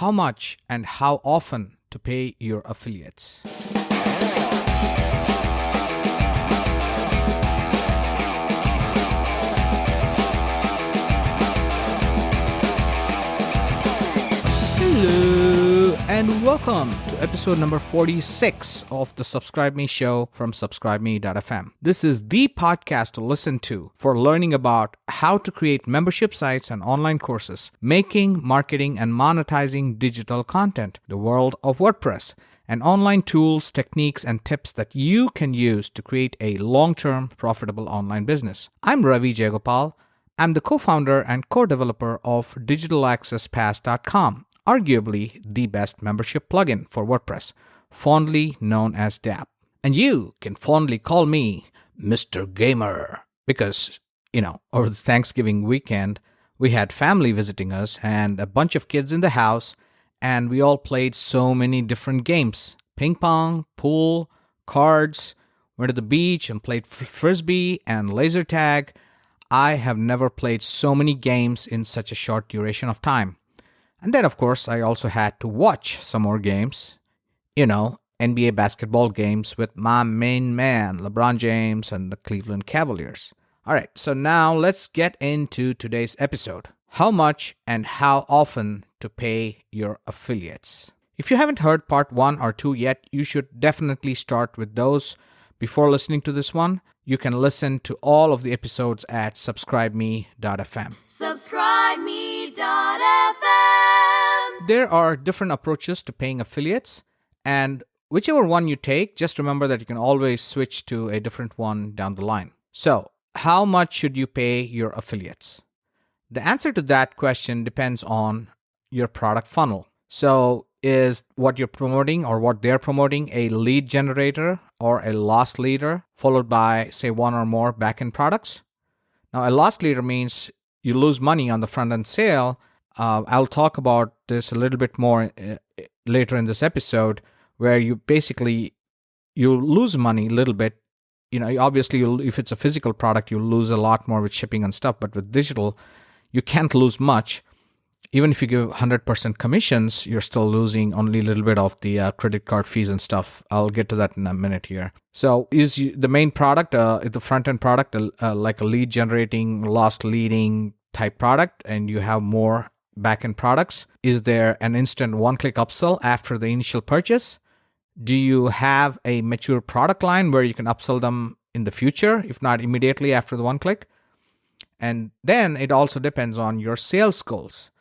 how much and how often to pay your affiliates. Hello and welcome to episode number 46 of the Subscribe Me show from subscribeme.fm. This is the podcast to listen to for learning about how to create membership sites and online courses, making, marketing, and monetizing digital content, the world of WordPress, and online tools, techniques, and tips that you can use to create a long-term profitable online business. I'm Ravi Jayagopal. I'm the co-founder and co-developer of DigitalAccessPass.com, arguably the best membership plugin for WordPress, fondly known as DApp. And you can fondly call me Mr. Gamer because, over the Thanksgiving weekend, we had family visiting us and a bunch of kids in the house, and we all played so many different games. Ping pong, pool, cards, went to the beach and played frisbee and laser tag. I have never played so many games in such a short duration of time. And then, of course, I also had to watch some more games, NBA basketball games with my main man, LeBron James and the Cleveland Cavaliers. All right, so now let's get into today's episode. How much and how often to pay your affiliates. If you haven't heard part 1 or 2 yet, you should definitely start with those before listening to this one. You can listen to all of the episodes at subscribeme.fm. Subscribeme.fm. There are different approaches to paying affiliates, and whichever one you take, just remember that you can always switch to a different one down the line. So, how much should you pay your affiliates? The answer to that question depends on your product funnel. So, is what you're promoting or what they're promoting a lead generator or a loss leader, followed by, say, one or more back-end products? Now, a loss leader means you lose money on the front-end sale. I'll talk about this a little bit more later in this episode, where you lose money a little bit. Obviously, if it's a physical product, you'll lose a lot more with shipping and stuff, but with digital, you can't lose much. Even if you give 100% commissions, you're still losing only a little bit of the credit card fees and stuff. I'll get to that in a minute here. So is the main product, the front-end product, like a lead generating, loss leading type product, and you have more back-end products? Is there an instant one-click upsell after the initial purchase? Do you have a mature product line where you can upsell them in the future, if not immediately after the one-click? And then it also depends on your sales goals.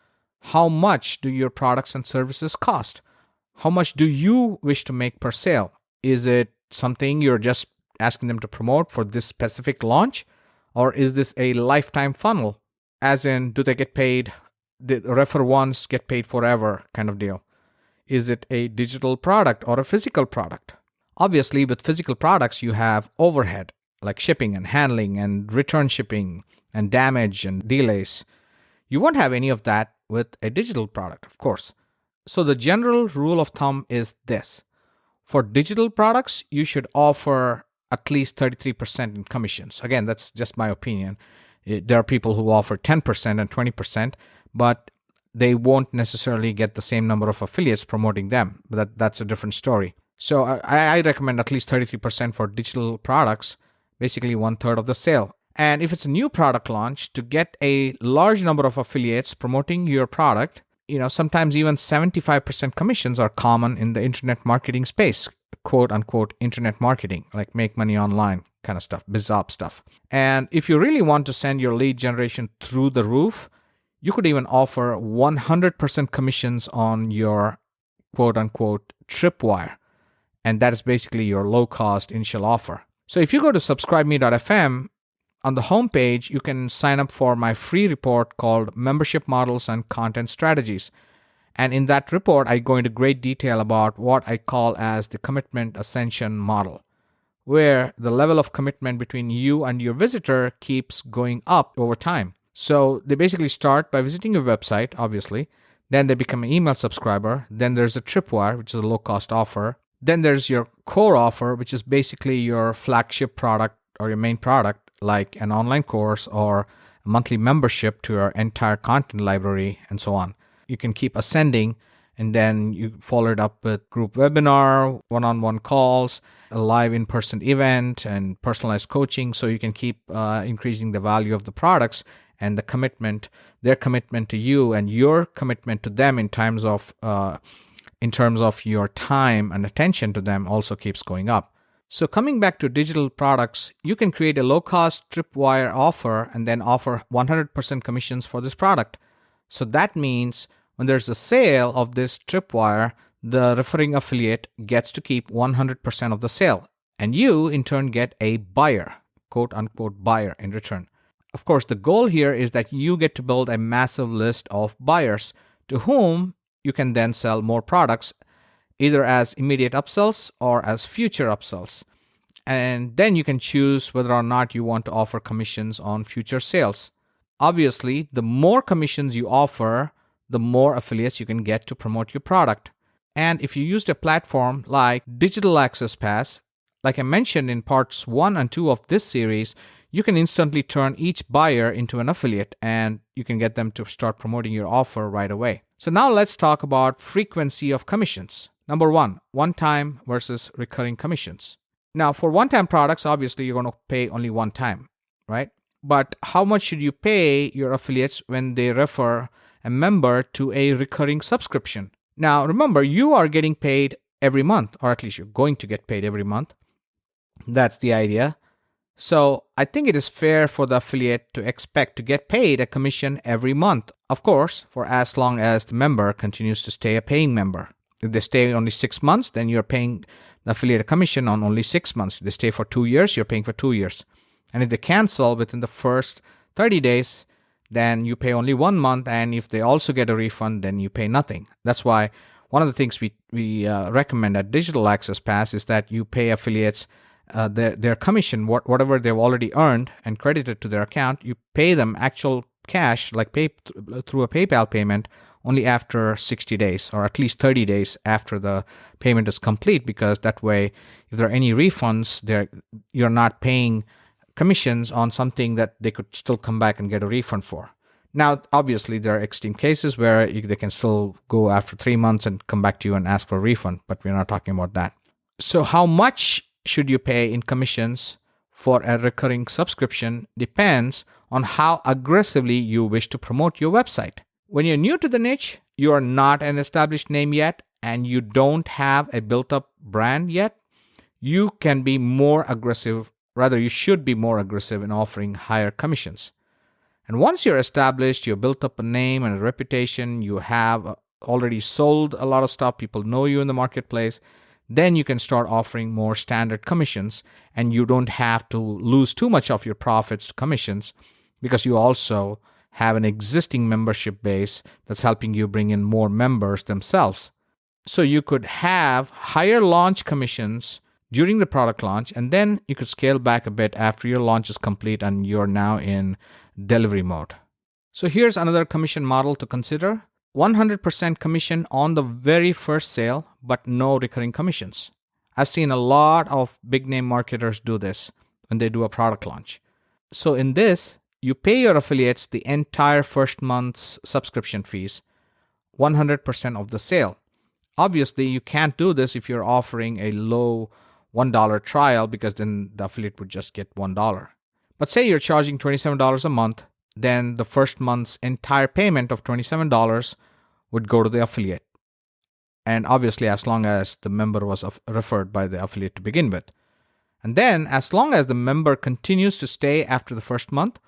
How much do your products and services cost? How much do you wish to make per sale? Is it something you're just asking them to promote for this specific launch? Or is this a lifetime funnel? As in, do they get paid, the refer once, get paid forever kind of deal? Is it a digital product or a physical product? Obviously, with physical products, you have overhead, like shipping and handling and return shipping and damage and delays. You won't have any of that with a digital product, of course. So the general rule of thumb is this. For digital products, you should offer at least 33% in commissions. Again, that's just my opinion. There are people who offer 10% and 20%, but they won't necessarily get the same number of affiliates promoting them. But that's a different story. So I recommend at least 33% for digital products, basically 1/3 of the sale. And if it's a new product launch, to get a large number of affiliates promoting your product, sometimes even 75% commissions are common in the internet marketing space, quote unquote internet marketing, like make money online kind of stuff, biz op stuff. And if you really want to send your lead generation through the roof, you could even offer 100% commissions on your quote unquote tripwire. And that is basically your low cost initial offer. So if you go to subscribeme.fm, on the homepage, you can sign up for my free report called Membership Models and Content Strategies. And in that report, I go into great detail about what I call as the commitment ascension model, where the level of commitment between you and your visitor keeps going up over time. So they basically start by visiting your website, obviously. Then they become an email subscriber. Then there's a tripwire, which is a low-cost offer. Then there's your core offer, which is basically your flagship product or your main product, like an online course or a monthly membership to your entire content library and so on. You can keep ascending And then you follow it up with group webinar, one-on-one calls, a live in-person event, and personalized coaching. So you can keep increasing the value of the products and the commitment, their commitment to you and your commitment to them in terms of your time and attention to them also keeps going up. So coming back to digital products, you can create a low-cost Tripwire offer and then offer 100% commissions for this product. So that means when there's a sale of this Tripwire, the referring affiliate gets to keep 100% of the sale. And you, in turn, get a buyer, quote unquote buyer, in return. Of course, the goal here is that you get to build a massive list of buyers to whom you can then sell more products, either as immediate upsells or as future upsells. And then you can choose whether or not you want to offer commissions on future sales. Obviously, the more commissions you offer, the more affiliates you can get to promote your product. And if you used a platform like Digital Access Pass, like I mentioned in parts 1 and 2 of this series, you can instantly turn each buyer into an affiliate and you can get them to start promoting your offer right away. So now let's talk about frequency of commissions. Number 1, one-time versus recurring commissions. Now, for one-time products, obviously you're going to pay only one time, right? But how much should you pay your affiliates when they refer a member to a recurring subscription? Now, remember, you are getting paid every month, or at least you're going to get paid every month. That's the idea. So I think it is fair for the affiliate to expect to get paid a commission every month, of course, for as long as the member continues to stay a paying member. If they stay only 6 months, then you're paying the affiliate a commission on only 6 months. If they stay for 2 years, you're paying for 2 years. And if they cancel within the first 30 days, then you pay only 1 month. And if they also get a refund, then you pay nothing. That's why one of the things we recommend at Digital Access Pass is that you pay affiliates their commission, whatever they've already earned and credited to their account. You pay them actual cash, like pay through a PayPal payment, only after 60 days or at least 30 days after the payment is complete, because that way, if there are any refunds, you're not paying commissions on something that they could still come back and get a refund for. Now, obviously, there are extreme cases where they can still go after 3 months and come back to you and ask for a refund, but we're not talking about that. So how much should you pay in commissions for a recurring subscription depends on how aggressively you wish to promote your website. When you're new to the niche, you are not an established name yet, and you don't have a built-up brand yet, you can be more aggressive. Rather, you should be more aggressive in offering higher commissions. And once you're established, you've built up a name and a reputation, you have already sold a lot of stuff, people know you in the marketplace, then you can start offering more standard commissions, and you don't have to lose too much of your profits to commissions because you also have an existing membership base that's helping you bring in more members themselves. So you could have higher launch commissions during the product launch, and then you could scale back a bit after your launch is complete and you're now in delivery mode. So here's another commission model to consider. 100% commission on the very first sale, but no recurring commissions. I've seen a lot of big name marketers do this when they do a product launch. So in this, you pay your affiliates the entire first month's subscription fees, 100% of the sale. Obviously, you can't do this if you're offering a low $1 trial, because then the affiliate would just get $1. But say you're charging $27 a month, then the first month's entire payment of $27 would go to the affiliate. And obviously, as long as the member was referred by the affiliate to begin with. And then, as long as the member continues to stay after the first month,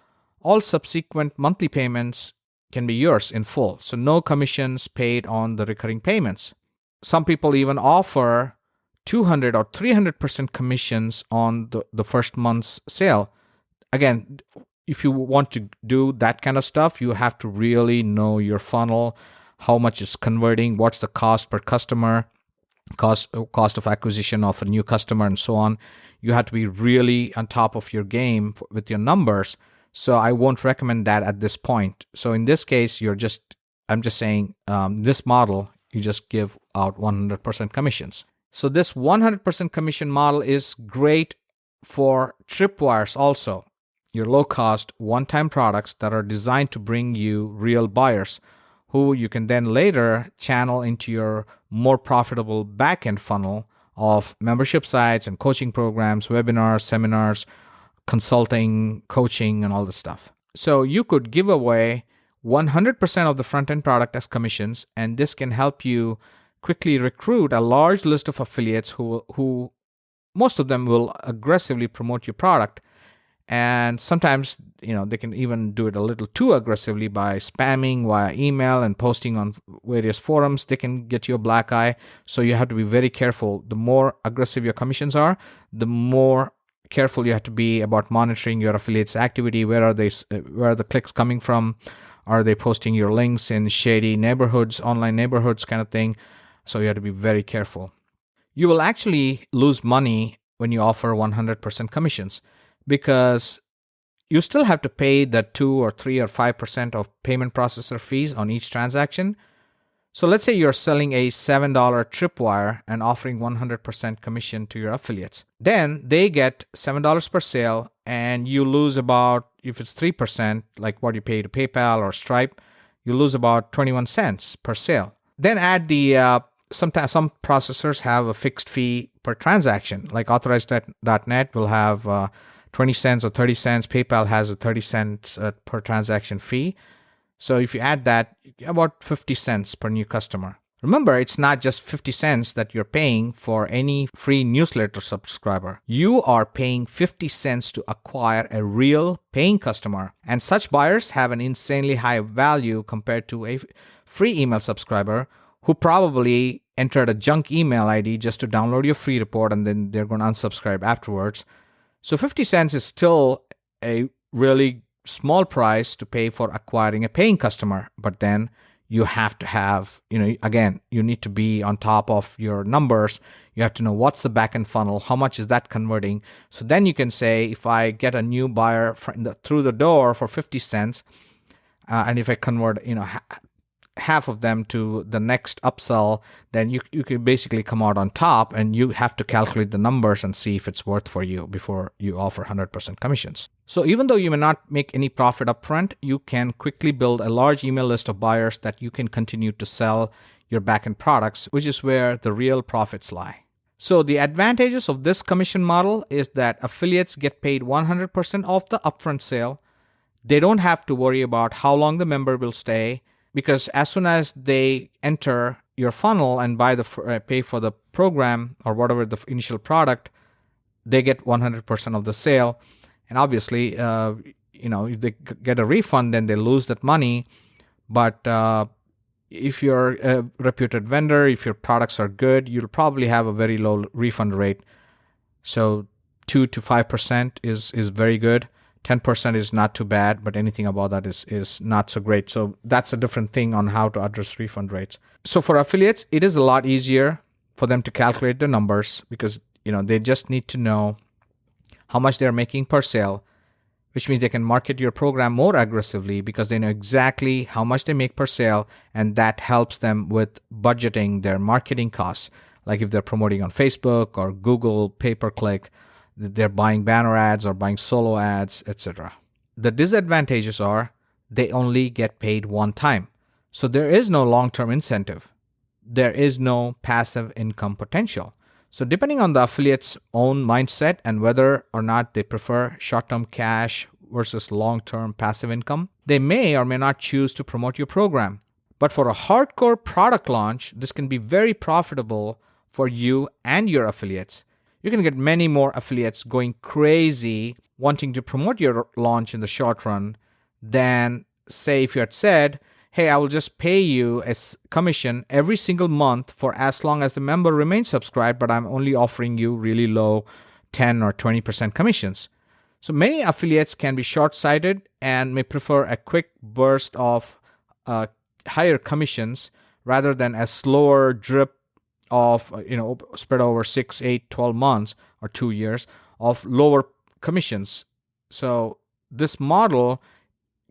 all subsequent monthly payments can be yours in full. So no commissions paid on the recurring payments. Some people even offer 200 or 300% commissions on the first month's sale. Again, if you want to do that kind of stuff, you have to really know your funnel, how much it's converting, what's the cost per customer, cost of acquisition of a new customer, and so on. You have to be really on top of your game with your numbers. So I won't recommend that at this point. So in this case, I'm just saying this model, you just give out 100% commissions. So this 100% commission model is great for tripwires also, your low-cost, one-time products that are designed to bring you real buyers who you can then later channel into your more profitable back-end funnel of membership sites and coaching programs, webinars, seminars, consulting, coaching, and all this stuff. So you could give away 100% of the front-end product as commissions, and this can help you quickly recruit a large list of affiliates who most of them will aggressively promote your product. And sometimes, they can even do it a little too aggressively by spamming via email and posting on various forums. They can get you a black eye. So you have to be very careful. The more aggressive your commissions are, the more careful you have to be about monitoring your affiliates' activity. Where are the clicks coming from? Are they posting your links in shady neighborhoods, online neighborhoods kind of thing? So you have to be very careful. You will actually lose money when you offer 100% commissions, because you still have to pay the 2 or 3 or 5% of payment processor fees on each transaction. So let's say you're selling a $7 tripwire and offering 100% commission to your affiliates. Then they get $7 per sale, and you lose about, if it's 3%, like what you pay to PayPal or Stripe, you lose about 21 cents per sale. Then add the sometimes some processors have a fixed fee per transaction, like Authorize.net will have 20 cents or 30 cents. PayPal has a 30 cents per transaction fee. So if you add that, about 50 cents per new customer. Remember, it's not just 50 cents that you're paying for any free newsletter subscriber. You are paying 50 cents to acquire a real paying customer. And such buyers have an insanely high value compared to a free email subscriber who probably entered a junk email ID just to download your free report, and then they're going to unsubscribe afterwards. So 50 cents is still a really small price to pay for acquiring a paying customer. But then you have to have, again, you need to be on top of your numbers. You have to know what's the back-end funnel, how much is that converting. So then you can say, if I get a new buyer through the door for 50 cents, and if I convert, half of them to the next upsell, then you can basically come out on top, and you have to calculate the numbers and see if it's worth for you before you offer 100% commissions. So even though you may not make any profit upfront, you can quickly build a large email list of buyers that you can continue to sell your backend products, which is where the real profits lie. So the advantages of this commission model is that affiliates get paid 100% of the upfront sale. They don't have to worry about how long the member will stay, because as soon as they enter your funnel and pay for the program or whatever the initial product, they get 100% of the sale. And obviously, if they get a refund, then they lose that money. But if you're a reputed vendor, if your products are good, you'll probably have a very low refund rate. So 2 to 5% is very good. 10% is not too bad, but anything above that is not so great. So that's a different thing on how to address refund rates. So for affiliates, it is a lot easier for them to calculate the numbers, because they just need to know how much they're making per sale, which means they can market your program more aggressively because they know exactly how much they make per sale, and that helps them with budgeting their marketing costs. Like if they're promoting on Facebook or Google pay-per-click, they're buying banner ads or buying solo ads, etc. The disadvantages are they only get paid one time. So there is no long-term incentive. There is no passive income potential. So depending on the affiliate's own mindset and whether or not they prefer short-term cash versus long-term passive income, they may or may not choose to promote your program. But for a hardcore product launch, this can be very profitable for you and your affiliates. You can get many more affiliates going crazy wanting to promote your launch in the short run than, say, if you had said, hey, I will just pay you a commission every single month for as long as the member remains subscribed, but I'm only offering you really low 10 or 20% commissions. So many affiliates can be short-sighted and may prefer a quick burst of higher commissions rather than a slower drip of, spread over 6, 8, 12 months or 2 years of lower commissions. So this model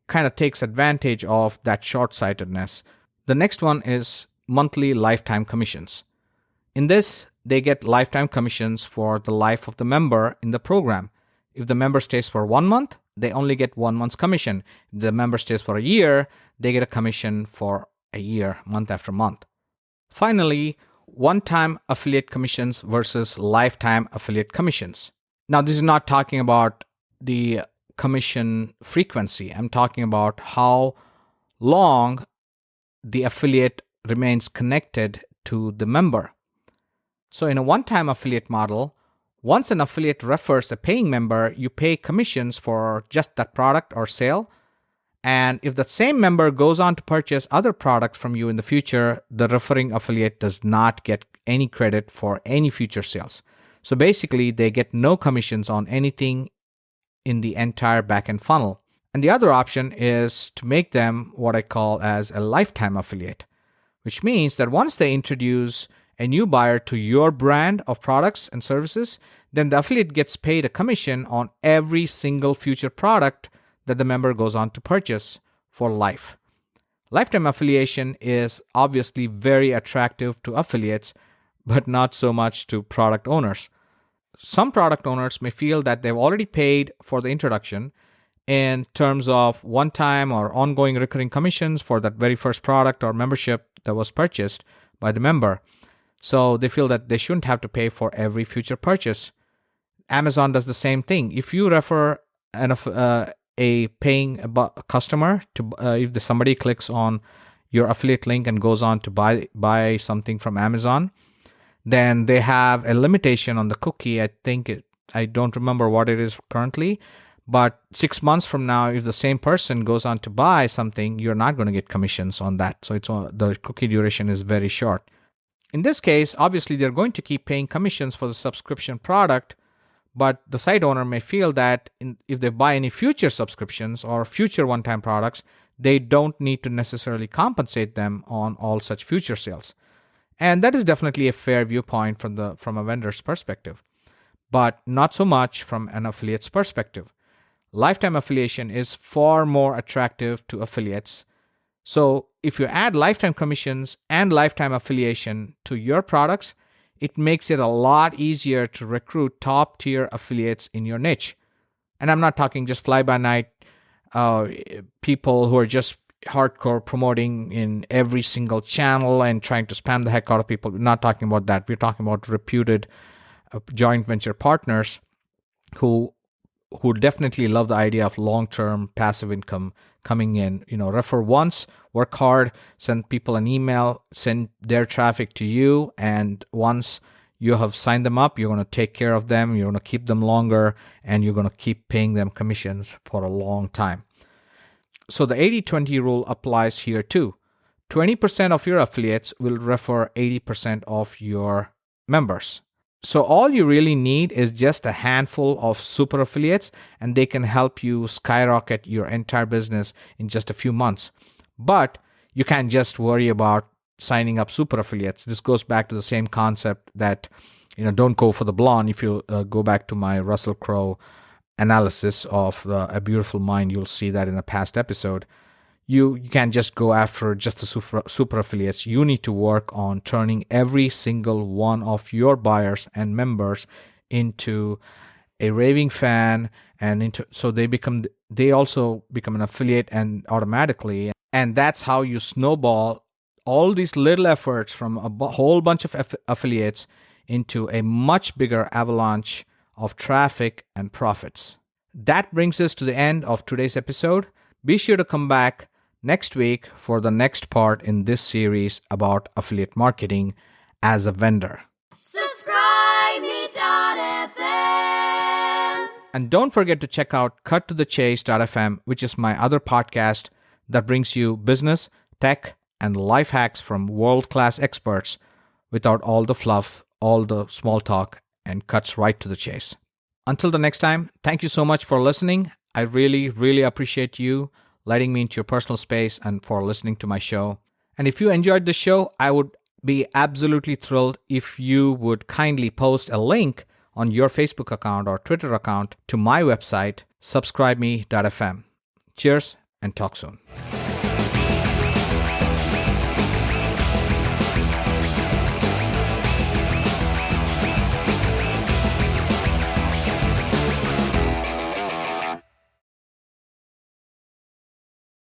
kind of takes advantage of that short-sightedness. The next one is monthly lifetime commissions. In this, they get lifetime commissions for the life of the member in the program. If the member stays for 1 month, they only get 1 month's commission. If the member stays for a year, they get a commission for a year, month after month. Finally, one-time affiliate commissions versus lifetime affiliate commissions. Now, this is not talking about the commission frequency. I'm talking about how long the affiliate remains connected to the member. So in a one-time affiliate model, once an affiliate refers a paying member, you pay commissions for just that product or sale. And if the same member goes on to purchase other products from you in the future, the referring affiliate does not get any credit for any future sales. So basically, they get no commissions on anything in the entire backend funnel. And the other option is to make them what I call as a lifetime affiliate, which means that once they introduce a new buyer to your brand of products and services, then the affiliate gets paid a commission on every single future product that the member goes on to purchase for life. Lifetime affiliation is obviously very attractive to affiliates, but not so much to product owners. Some product owners may feel that they've already paid for the introduction in terms of one-time or ongoing recurring commissions for that very first product or membership that was purchased by the member. So they feel that they shouldn't have to pay for every future purchase. Amazon does the same thing. If you refer a paying customer to if somebody clicks on your affiliate link and goes on to buy something from Amazon, then they have a limitation on the cookie. I don't remember what it is currently, but 6 months from now, if the same person goes on to buy something, you're not going to get commissions on that. So the cookie duration is very short. In this case, obviously, they're going to keep paying commissions for the subscription product, but the site owner may feel that if they buy any future subscriptions or future one-time products, they don't need to necessarily compensate them on all such future sales. And that is definitely a fair viewpoint from a vendor's perspective, but not so much from an affiliate's perspective. Lifetime affiliation is far more attractive to affiliates. So if you add lifetime commissions and lifetime affiliation to your products, it makes it a lot easier to recruit top-tier affiliates in your niche. And I'm not talking just fly-by-night people who are just hardcore promoting in every single channel and trying to spam the heck out of people. We're not talking about that. We're talking about reputed joint venture partners who definitely love the idea of long-term passive income coming in. Refer once, work hard, send people an email, send their traffic to you, and once you have signed them up, you're going to take care of them, you're going to keep them longer, and you're going to keep paying them commissions for a long time. So the 80-20 rule applies here too. 20% of your affiliates will refer 80% of your members. So all you really need is just a handful of super affiliates, and they can help you skyrocket your entire business in just a few months. But you can't just worry about signing up super affiliates. This goes back to the same concept that, don't go for the blonde. If you go back to my Russell Crowe analysis of A Beautiful Mind, you'll see that in a past episode. You can't just go after just the super affiliates. You need to work on turning every single one of your buyers and members into a raving fan, and so they also become an affiliate and automatically. And that's how you snowball all these little efforts from a whole bunch of affiliates into a much bigger avalanche of traffic and profits. That brings us to the end of today's episode. Be sure to come back next week for the next part in this series about affiliate marketing as a vendor. Subscribe me.fm. And don't forget to check out cuttothechase.fm, which is my other podcast that brings you business, tech, and life hacks from world-class experts without all the fluff, all the small talk, and cuts right to the chase. Until the next time, thank you so much for listening. I really, really appreciate you letting me into your personal space and for listening to my show. And if you enjoyed the show, I would be absolutely thrilled if you would kindly post a link on your Facebook account or Twitter account to my website, subscribeme.fm. Cheers and talk soon.